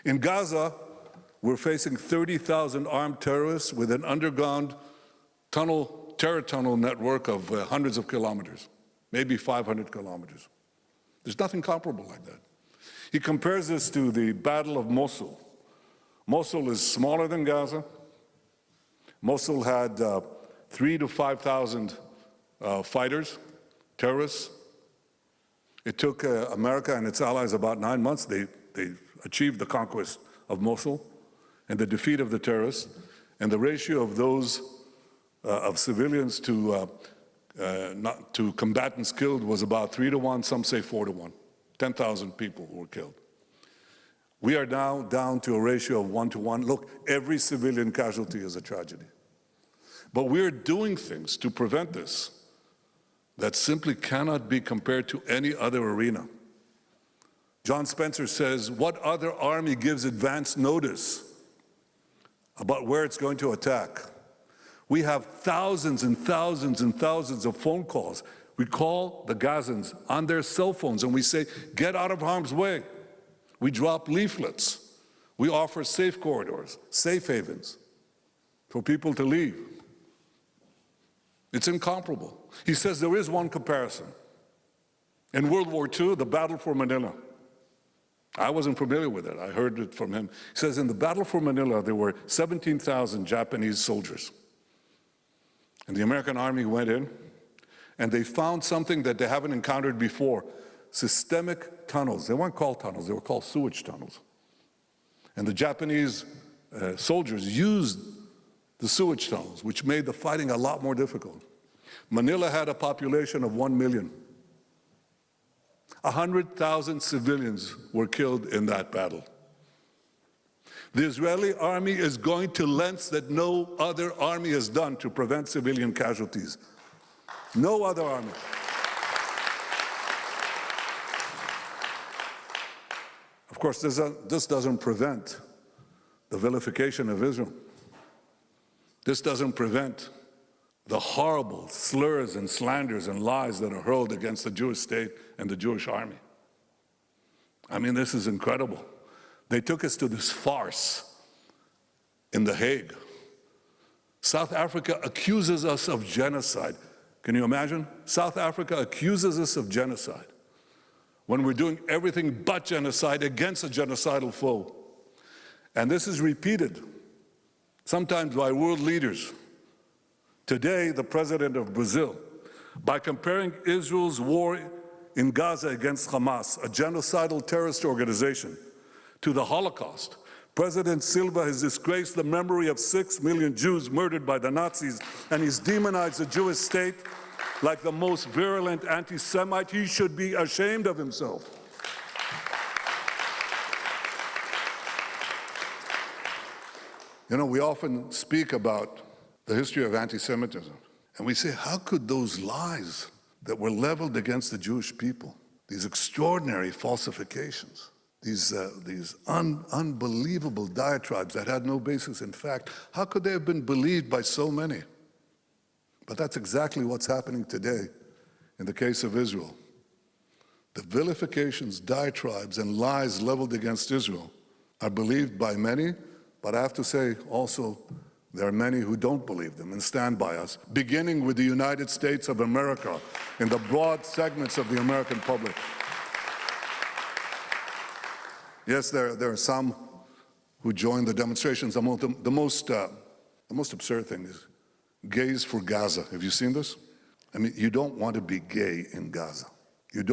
In Gaza, we're facing 30,000 armed terrorists with an underground terror tunnel network of hundreds of kilometers, maybe 500 kilometers. There's nothing comparable like that. He compares this to the Battle of Mosul. Mosul is smaller than Gaza. Mosul had 3,000 to 5,000 fighters, terrorists. It took America and its allies about 9 months. They achieved the conquest of Mosul and the defeat of the terrorists. And the ratio of those of civilians to combatants killed was about 3 to 1, some say 4 to 1. 10,000 people were killed. We are now down to a ratio of 1 to 1. Look, every civilian casualty is a tragedy. But we're doing things to prevent this that simply cannot be compared to any other arena. John Spencer says, what other army gives advance notice about where it's going to attack? We have thousands and thousands and thousands of phone calls. We call the Gazans on their cell phones and we say, get out of harm's way. We drop leaflets. We offer safe corridors, safe havens for people to leave. It's incomparable. He says there is one comparison. In World War II, the battle for Manila. I wasn't familiar with it. I heard it from him. He says in the battle for Manila, there were 17,000 Japanese soldiers. And the American army went in, and they found something that they haven't encountered before, systemic tunnels. They weren't called tunnels, they were called sewage tunnels. And the Japanese soldiers used the sewage tunnels, which made the fighting a lot more difficult. Manila had a population of 1 million. 100,000 civilians were killed in that battle. The Israeli army is going to lengths that no other army has done to prevent civilian casualties. No other army. Of course, this doesn't prevent the vilification of Israel. This doesn't prevent the horrible slurs and slanders and lies that are hurled against the Jewish state and the Jewish army. I mean, this is incredible. They took us to this farce in The Hague. South Africa accuses us of genocide. Can you imagine? South Africa accuses us of genocide when we're doing everything but genocide against a genocidal foe. And this is repeated, sometimes by world leaders. Today, the president of Brazil, by comparing Israel's war in Gaza against Hamas, a genocidal terrorist organization, to the Holocaust, President Silva has disgraced the memory of 6 million Jews murdered by the Nazis, and he's demonized the Jewish state like the most virulent anti-Semite. He should be ashamed of himself. You know, we often speak about the history of anti-Semitism, and we say, how could those lies that were leveled against the Jewish people, these extraordinary falsifications, these unbelievable diatribes that had no basis in fact, how could they have been believed by so many? But that's exactly what's happening today in the case of Israel. The vilifications, diatribes, and lies leveled against Israel are believed by many, but I have to say also there are many who don't believe them and stand by us, beginning with the United States of America in the broad segments of the American public. Yes, there are some who join the demonstrations. The most absurd thing is gays for Gaza. Have you seen this? I mean, you don't want to be gay in Gaza. You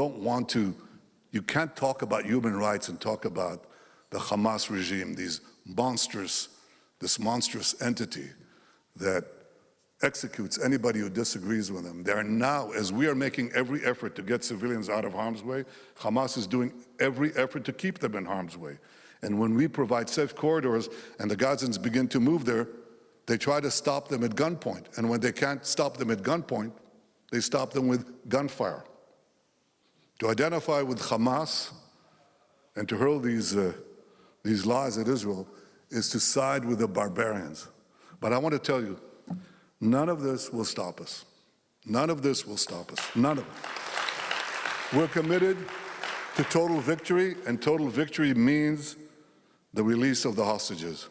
can't talk about human rights and talk about the Hamas regime, this monstrous entity that executes anybody who disagrees with them. They are now, as we are making every effort to get civilians out of harm's way, Hamas is doing every effort to keep them in harm's way. And when we provide safe corridors and the Gazans begin to move there, they try to stop them at gunpoint. And when they can't stop them at gunpoint, they stop them with gunfire. To identify with Hamas and to hurl these lies at Israel is to side with the barbarians. But I want to tell you, none of this will stop us. None of this will stop us. None of it. We're committed to total victory, and total victory means the release of the hostages.